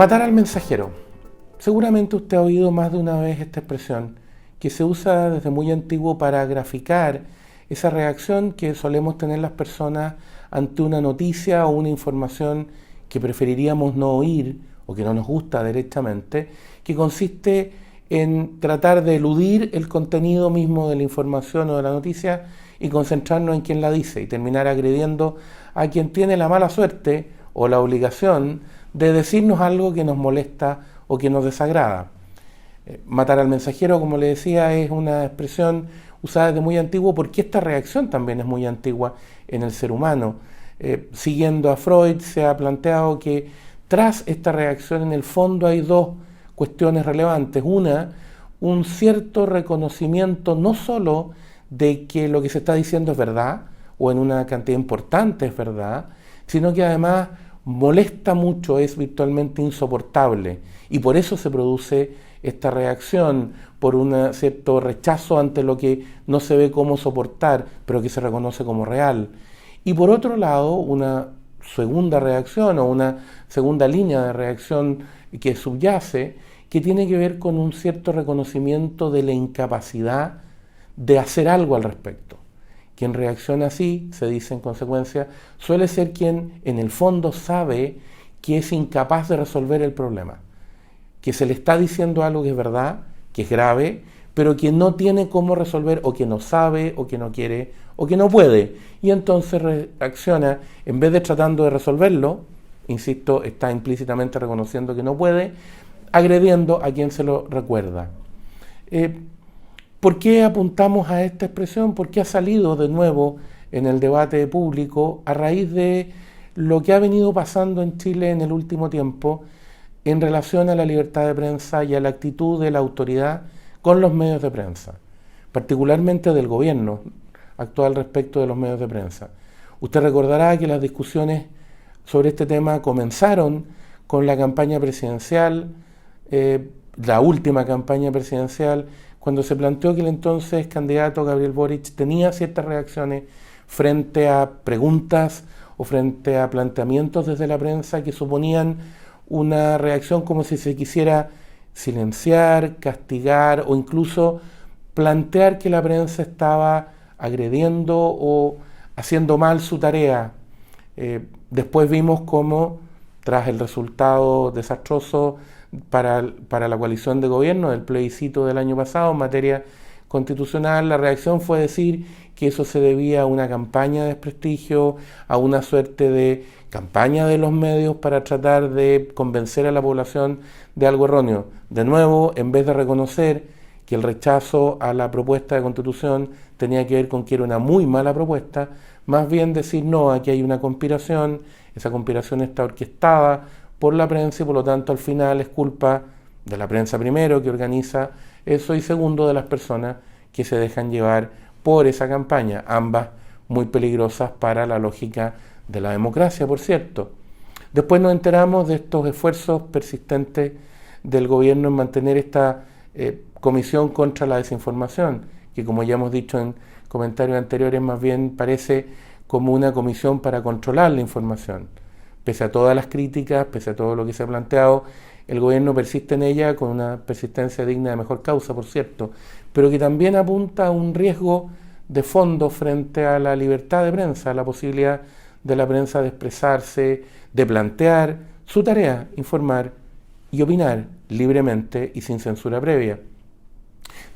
Matar al mensajero. Seguramente usted ha oído más de una vez esta expresión, que se usa desde muy antiguo para graficar esa reacción que solemos tener las personas ante una noticia o una información que preferiríamos no oír o que no nos gusta derechamente, que consiste en tratar de eludir el contenido mismo de la información o de la noticia y concentrarnos en quien la dice y terminar agrediendo a quien tiene la mala suerte o la obligación de decirnos algo que nos molesta o que nos desagrada. Matar al mensajero, como le decía, es una expresión usada desde muy antiguo porque esta reacción también es muy antigua en el ser humano. Siguiendo a Freud, se ha planteado que tras esta reacción en el fondo hay dos cuestiones relevantes. Una, un cierto reconocimiento no solo de que lo que se está diciendo es verdad, o en una cantidad importante es verdad, sino que además molesta mucho, es virtualmente insoportable, y por eso se produce esta reacción, por un cierto rechazo ante lo que no se ve cómo soportar, pero que se reconoce como real. Y por otro lado, una segunda reacción o una segunda línea de reacción que subyace, que tiene que ver con un cierto reconocimiento de la incapacidad de hacer algo al respecto. Quien reacciona así, se dice en consecuencia, suele ser quien en el fondo sabe que es incapaz de resolver el problema, que se le está diciendo algo que es verdad, que es grave, pero que no tiene cómo resolver, o que no sabe, o que no quiere, o que no puede. Y entonces reacciona, en vez de tratando de resolverlo, insisto, está implícitamente reconociendo que no puede, agrediendo a quien se lo recuerda. ¿Por qué apuntamos a esta expresión? Porque ha salido de nuevo en el debate público a raíz de lo que ha venido pasando en Chile en el último tiempo en relación a la libertad de prensa y a la actitud de la autoridad con los medios de prensa, particularmente del gobierno actual respecto de los medios de prensa. Usted recordará que las discusiones sobre este tema comenzaron con la campaña presidencial, la última campaña presidencial, cuando se planteó que el entonces candidato Gabriel Boric tenía ciertas reacciones frente a preguntas o frente a planteamientos desde la prensa que suponían una reacción como si se quisiera silenciar, castigar o incluso plantear que la prensa estaba agrediendo o haciendo mal su tarea. Después vimos cómo, tras el resultado desastroso para la coalición de gobierno del plebiscito del año pasado en materia constitucional, la reacción fue decir que eso se debía a una campaña de desprestigio, a una suerte de campaña de los medios para tratar de convencer a la población de algo erróneo. De nuevo, en vez de reconocer que el rechazo a la propuesta de constitución tenía que ver con que era una muy mala propuesta, más bien decir no, aquí hay una conspiración, esa conspiración está orquestada por la prensa y por lo tanto al final es culpa de la prensa primero que organiza eso y segundo de las personas que se dejan llevar por esa campaña, ambas muy peligrosas para la lógica de la democracia, por cierto. Después nos enteramos de estos esfuerzos persistentes del gobierno en mantener esta comisión contra la desinformación, que como ya hemos dicho en comentarios anteriores, más bien parece como una comisión para controlar la información. Pese a todas las críticas, pese a todo lo que se ha planteado, el gobierno persiste en ella con una persistencia digna de mejor causa, por cierto, pero que también apunta a un riesgo de fondo frente a la libertad de prensa, a la posibilidad de la prensa de expresarse, de plantear su tarea, informar y opinar libremente y sin censura previa.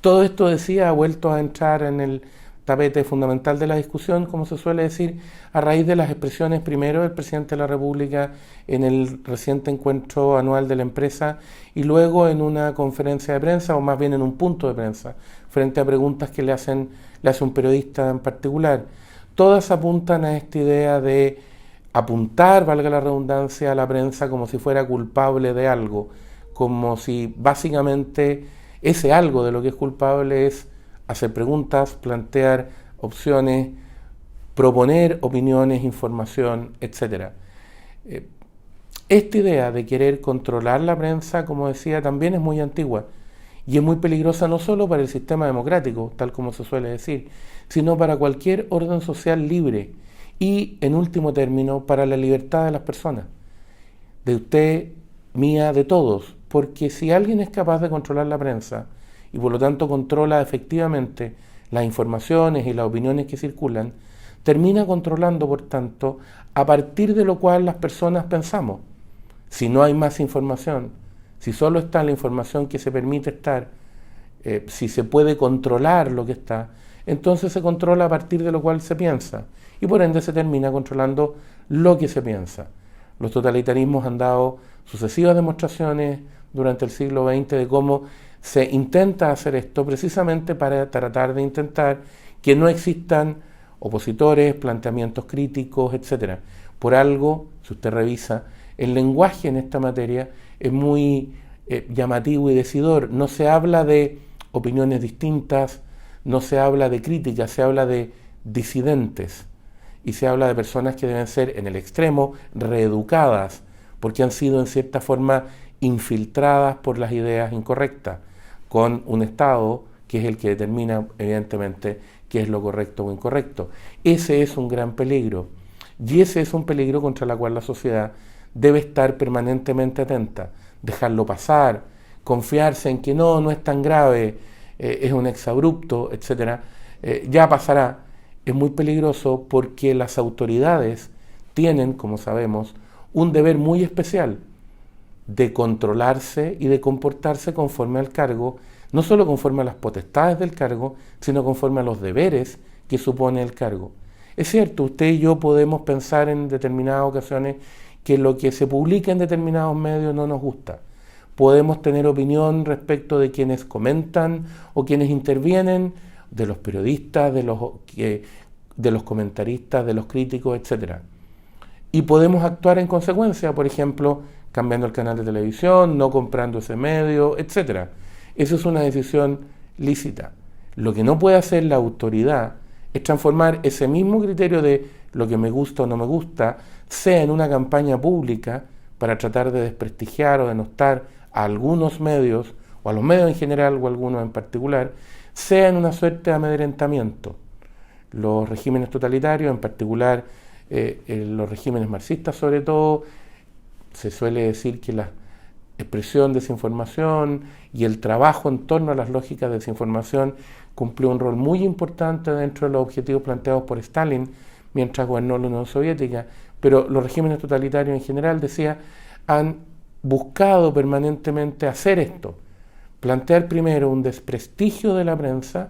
Todo esto, decía, ha vuelto a entrar en el tapete fundamental de la discusión, como se suele decir, a raíz de las expresiones primero del presidente de la República en el reciente encuentro anual de la empresa y luego en una conferencia de prensa, o más bien en un punto de prensa, frente a preguntas que le hace un periodista en particular. Todas apuntan a esta idea de apuntar, valga la redundancia, a la prensa como si fuera culpable de algo, como si básicamente ese algo de lo que es culpable es hacer preguntas, plantear opciones, proponer opiniones, información, etc. Esta idea de querer controlar la prensa, como decía, también es muy antigua y es muy peligrosa no solo para el sistema democrático, tal como se suele decir, sino para cualquier orden social libre y, en último término, para la libertad de las personas. De usted mía, de todos, porque si alguien es capaz de controlar la prensa y por lo tanto controla efectivamente las informaciones y las opiniones que circulan, termina controlando, por tanto, a partir de lo cual las personas pensamos. Si no hay más información, si solo está la información que se permite estar, si se puede controlar lo que está, entonces se controla a partir de lo cual se piensa y por ende se termina controlando lo que se piensa. Los totalitarismos han dado sucesivas demostraciones durante el siglo XX de cómo se intenta hacer esto precisamente para tratar de intentar que no existan opositores, planteamientos críticos, etc. Por algo, si usted revisa, el lenguaje en esta materia es muy llamativo y decidor. No se habla de opiniones distintas, no se habla de críticas, se habla de disidentes y se habla de personas que deben ser en el extremo reeducadas porque han sido en cierta forma infiltradas por las ideas incorrectas, con un Estado que es el que determina evidentemente qué es lo correcto o incorrecto. Ese es un gran peligro y ese es un peligro contra el cual la sociedad debe estar permanentemente atenta, dejarlo pasar, confiarse en que no es tan grave, es un exabrupto, etc. Ya pasará. Es muy peligroso porque las autoridades tienen, como sabemos, un deber muy especial de controlarse y de comportarse conforme al cargo, no solo conforme a las potestades del cargo, sino conforme a los deberes que supone el cargo. Es cierto, usted y yo podemos pensar en determinadas ocasiones que lo que se publica en determinados medios no nos gusta. Podemos tener opinión respecto de quienes comentan o quienes intervienen, de los periodistas, de los comentaristas, de los críticos, etc. Y podemos actuar en consecuencia, por ejemplo, cambiando el canal de televisión, no comprando ese medio, etc. Eso es una decisión lícita. Lo que no puede hacer la autoridad es transformar ese mismo criterio de lo que me gusta o no me gusta, sea en una campaña pública para tratar de desprestigiar o denostar a algunos medios, o a los medios en general o a algunos en particular, sea en una suerte de amedrentamiento. Los regímenes totalitarios, en particular los regímenes marxistas sobre todo, se suele decir que la expresión de desinformación y el trabajo en torno a las lógicas de desinformación cumplió un rol muy importante dentro de los objetivos planteados por Stalin mientras gobernó la Unión Soviética, pero los regímenes totalitarios en general, decía, han buscado permanentemente hacer esto, plantear primero un desprestigio de la prensa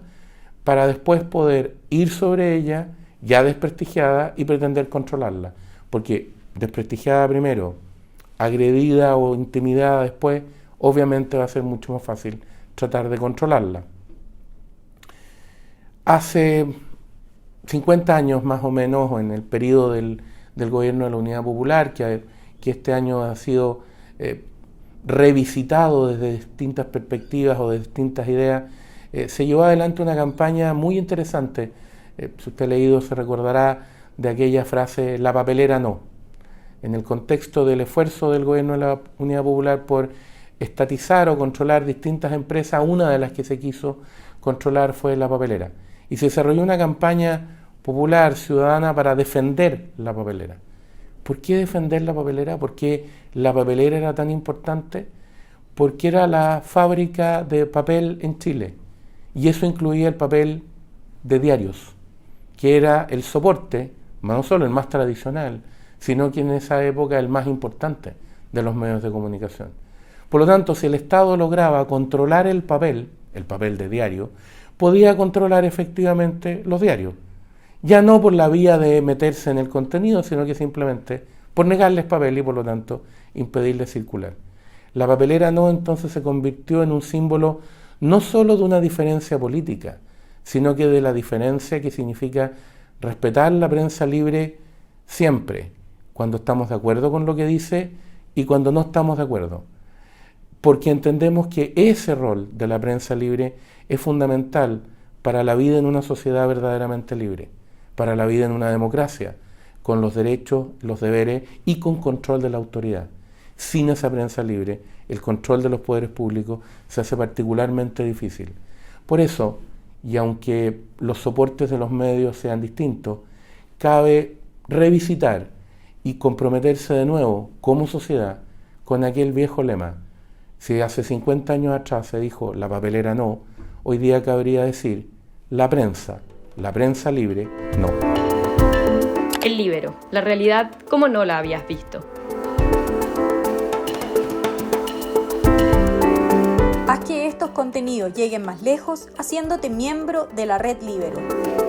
para después poder ir sobre ella ya desprestigiada y pretender controlarla, porque desprestigiada primero, agredida o intimidada después, obviamente va a ser mucho más fácil tratar de controlarla. Hace 50 años más o menos, en el periodo del gobierno de la Unidad Popular, que este año ha sido revisitado desde distintas perspectivas o de distintas ideas, se llevó adelante una campaña muy interesante. Si usted ha leído, se recordará de aquella frase, la papelera no. En el contexto del esfuerzo del gobierno de la Unidad Popular por estatizar o controlar distintas empresas, una de las que se quiso controlar fue la papelera. Y se desarrolló una campaña popular, ciudadana, para defender la papelera. ¿Por qué defender la papelera? ¿Por qué la papelera era tan importante? Porque era la fábrica de papel en Chile. Y eso incluía el papel de diarios, que era el soporte, no solo el más tradicional, sino que en esa época el más importante de los medios de comunicación. Por lo tanto, si el Estado lograba controlar el papel de diario, podía controlar efectivamente los diarios. Ya no por la vía de meterse en el contenido, sino que simplemente por negarles papel y por lo tanto impedirles circular. La papelera no entonces se convirtió en un símbolo no solo de una diferencia política, sino que de la diferencia que significa respetar la prensa libre siempre, cuando estamos de acuerdo con lo que dice y cuando no estamos de acuerdo. Porque entendemos que ese rol de la prensa libre es fundamental para la vida en una sociedad verdaderamente libre, para la vida en una democracia, con los derechos, los deberes y con control de la autoridad. Sin esa prensa libre, el control de los poderes públicos se hace particularmente difícil. Por eso, y aunque los soportes de los medios sean distintos, cabe revisitar y comprometerse de nuevo como sociedad con aquel viejo lema. Si hace 50 años atrás se dijo la papelera no, hoy día cabría decir la prensa libre no. El Líbero, la realidad como no la habías visto. Haz que estos contenidos lleguen más lejos haciéndote miembro de la Red Líbero.